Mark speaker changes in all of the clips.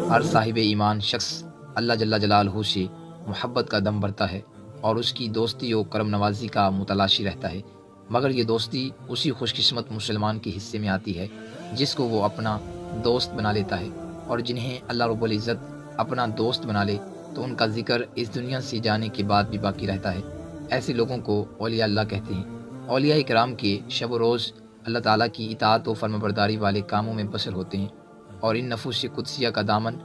Speaker 1: ہر صاحب ایمان شخص اللہ جل جلالہ سے محبت کا دم بھرتا ہے اور اس کی دوستی و کرم نوازی کا متلاشی رہتا ہے، مگر یہ دوستی اسی خوش قسمت مسلمان کے حصے میں آتی ہے جس کو وہ اپنا دوست بنا لیتا ہے، اور جنہیں اللہ رب العزت اپنا دوست بنا لے تو ان کا ذکر اس دنیا سے جانے کے بعد بھی باقی رہتا ہے۔ ایسے لوگوں کو اولیاء اللہ کہتے ہیں۔ اولیاء کرام کے شب و روز اللہ تعالیٰ کی اطاعت و فرمانبرداری والے کاموں میں بسر ہوتے ہیں، اور ان نفوس قدسیہ کا دامن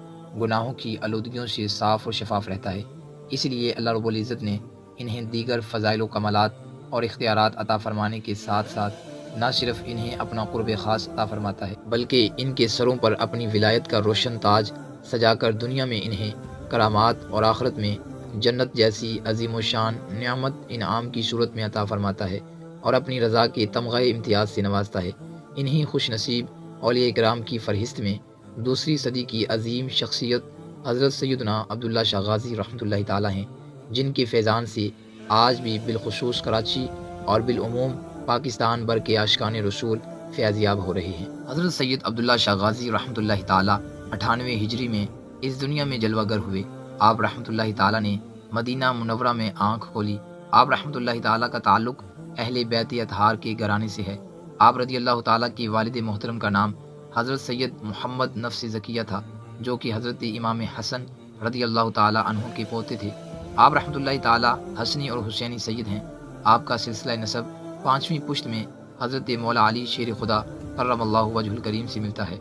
Speaker 1: گناہوں کی آلودگیوں سے صاف و شفاف رہتا ہے۔ اس لیے اللہ رب العزت نے انہیں دیگر فضائل و کمالات اور اختیارات عطا فرمانے کے ساتھ ساتھ نہ صرف انہیں اپنا قرب خاص عطا فرماتا ہے بلکہ ان کے سروں پر اپنی ولایت کا روشن تاج سجا کر دنیا میں انہیں کرامات اور آخرت میں جنت جیسی عظیم و شان نعمت انعام کی صورت میں عطا فرماتا ہے اور اپنی رضا کے تمغہ امتیاز سے نوازتا ہے۔ انہی خوش نصیب اولیاء کرام کی فہرست میں دوسری صدی کی عظیم شخصیت حضرت سیدنا عبداللہ شاہ غازی رحمۃ اللہ تعالیٰ ہیں، جن کے فیضان سے آج بھی بالخصوص کراچی اور بالعموم پاکستان بھر کے عاشقان رسول فیضیاب ہو رہے ہیں۔ حضرت سید عبداللہ شاہ غازی رحمۃ اللہ تعالیٰ 98 ہجری میں اس دنیا میں جلوہ گر ہوئے۔ آپ رحمۃ اللہ تعالیٰ نے مدینہ منورہ میں آنکھ کھولی۔ آپ رحمۃ اللہ تعالیٰ کا تعلق اہل بیت اطہار کے گھرانے سے ہے۔ آپ رضی اللہ تعالیٰ کے والد محترم کا نام حضرت سید محمد نفس زکیہ تھا، جو کہ حضرت امام حسن رضی اللہ تعالیٰ عنہ کے پوتے تھے۔ آپ رحمۃ اللہ تعالیٰ حسنی اور حسینی سید ہیں۔ آپ کا سلسلہ نسب 5ویں پشت میں حضرت مولا علی شیر خدا کرم اللہ وجہ الکریم سے ملتا ہے۔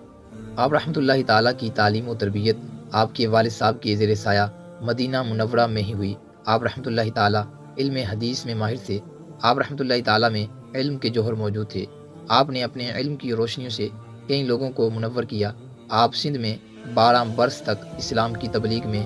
Speaker 1: آپ رحمۃ اللہ تعالیٰ کی تعلیم و تربیت آپ کے والد صاحب کے زیر سایہ مدینہ منورہ میں ہی ہوئی۔ آپ رحمۃ اللہ تعالیٰ علم حدیث میں ماہر تھے۔ آپ رحمۃ اللہ تعالیٰ میں علم کے جوہر موجود تھے۔ آپ نے اپنے علم کی روشنیوں سے کئی لوگوں کو منور کیا۔ آپ سندھ میں 12 برس تک اسلام کی تبلیغ میں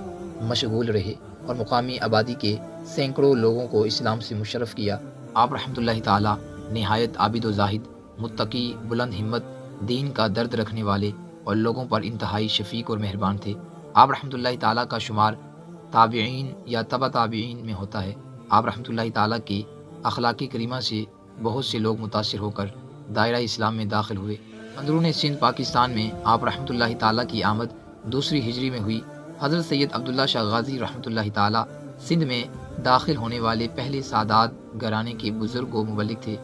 Speaker 1: مشغول رہے اور مقامی آبادی کے سینکڑوں لوگوں کو اسلام سے مشرف کیا۔ آپ رحمۃ اللہ تعالیٰ نہایت عابد و زاہد، متقی، بلند ہمت، دین کا درد رکھنے والے اور لوگوں پر انتہائی شفیق اور مہربان تھے۔ آپ رحمۃ اللہ تعالیٰ کا شمار تابعین یا تبع تابعین میں ہوتا ہے۔ آپ رحمۃ اللہ تعالیٰ کی اخلاق کریمہ سے بہت سے لوگ متاثر ہو کر دائرہ اسلام میں داخل ہوئے۔ اندرون سندھ پاکستان میں آپ رحمۃ اللہ تعالیٰ کی آمد 2 ہجری میں ہوئی۔ حضرت سید عبداللہ شاہ غازی رحمۃ اللہ تعالیٰ سندھ میں داخل ہونے والے پہلے سادات گھرانے کے بزرگ و مبلغ تھے۔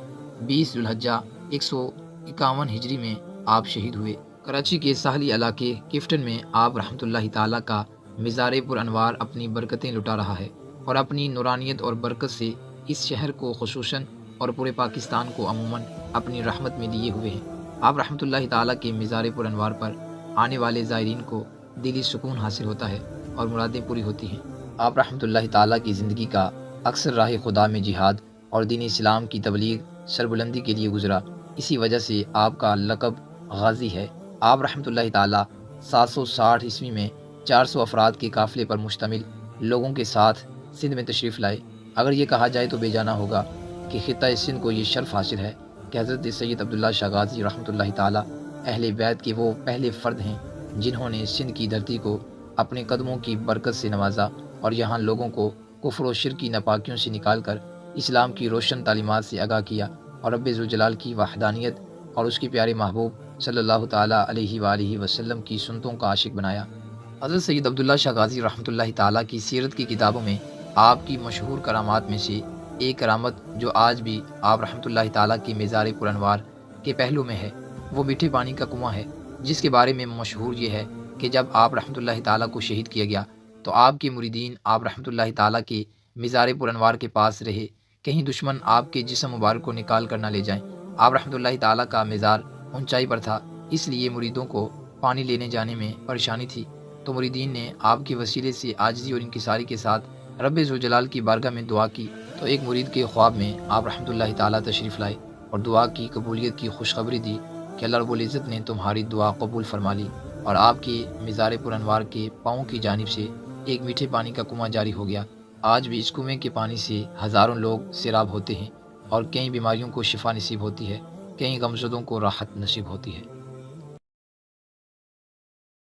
Speaker 1: 20 ذوالحجہ 151 ہجری میں آپ شہید ہوئے۔ کراچی کے ساحلی علاقے کفٹن میں آپ رحمۃ اللہ تعالیٰ کا مزار پر انوار اپنی برکتیں لٹا رہا ہے اور اپنی نورانیت اور برکت سے اس شہر کو خصوصاً اور پورے پاکستان کو عموماً اپنی رحمت میں لیے ہوئے ہیں۔ آپ رحمۃ اللہ تعالیٰ کے مزار پر انوار پر آنے والے زائرین کو دلی سکون حاصل ہوتا ہے اور مرادیں پوری ہوتی ہیں۔ آپ رحمۃ اللہ تعالیٰ کی زندگی کا اکثر راہ خدا میں جہاد اور دین اسلام کی تبلیغ سربلندی کے لیے گزرا۔ اسی وجہ سے آپ کا لقب غازی ہے۔ آپ رحمۃ اللہ تعالیٰ 760 عیسوی میں 400 افراد کے قافلے پر مشتمل لوگوں کے ساتھ سندھ میں تشریف لائے۔ اگر یہ کہا جائے تو بے جانا ہوگا کہ خطہ سندھ کو یہ شرف حاصل ہے کہ حضرت سید عبداللہ شاہ غازی رحمۃ اللہ تعالیٰ اہل بیت کے وہ پہلے فرد ہیں جنہوں نے سندھ کی دھرتی کو اپنے قدموں کی برکت سے نوازا اور یہاں لوگوں کو کفر و شرک کی ناپاکیوں سے نکال کر اسلام کی روشن تعلیمات سے آگاہ کیا اور رب ذوالجلال کی وحدانیت اور اس کے پیارے محبوب صلی اللہ تعالیٰ علیہ وآلہ وسلم کی سنتوں کا عاشق بنایا۔ حضرت سید عبداللہ شاہ غازی رحمۃ اللہ تعالیٰ کی سیرت کی کتابوں میں آپ کی مشہور کرامات میں سے ایک کرامت جو آج بھی آپ رحمۃ اللہ تعالیٰ کی مزار پر انوار کے پہلو میں ہے، وہ میٹھے پانی کا کنواں ہے، جس کے بارے میں مشہور یہ ہے کہ جب آپ رحمۃ اللہ تعالیٰ کو شہید کیا گیا تو آپ کے مریدین آپ رحمۃ اللہ تعالیٰ کے مزار پر انوار کے پاس رہے، کہیں دشمن آپ کے جسم مبارک کو نکال کر نہ لے جائیں۔ آپ رحمۃ اللہ تعالیٰ کا مزار اونچائی پر تھا، اس لیے مریدوں کو پانی لینے جانے میں پریشانی تھی، تو مریدین نے آپ کے وسیلے سے عاجزی اور انکساری کے ساتھ رب ذوالجلال کی بارگاہ میں دعا کی، تو ایک مرید کے خواب میں آپ رحمۃ اللہ تعالیٰ تشریف لائے اور دعا کی قبولیت کی خوشخبری دی کہ اللہ رب العزت نے تمہاری دعا قبول فرما لی، اور آپ کے مزار پر انوار کے پاؤں کی جانب سے ایک میٹھے پانی کا کنواں جاری ہو گیا۔ آج بھی اس کنویں کے پانی سے ہزاروں لوگ سیراب ہوتے ہیں اور کئی بیماریوں کو شفا نصیب ہوتی ہے، کئی غمزدوں کو راحت نصیب ہوتی ہے۔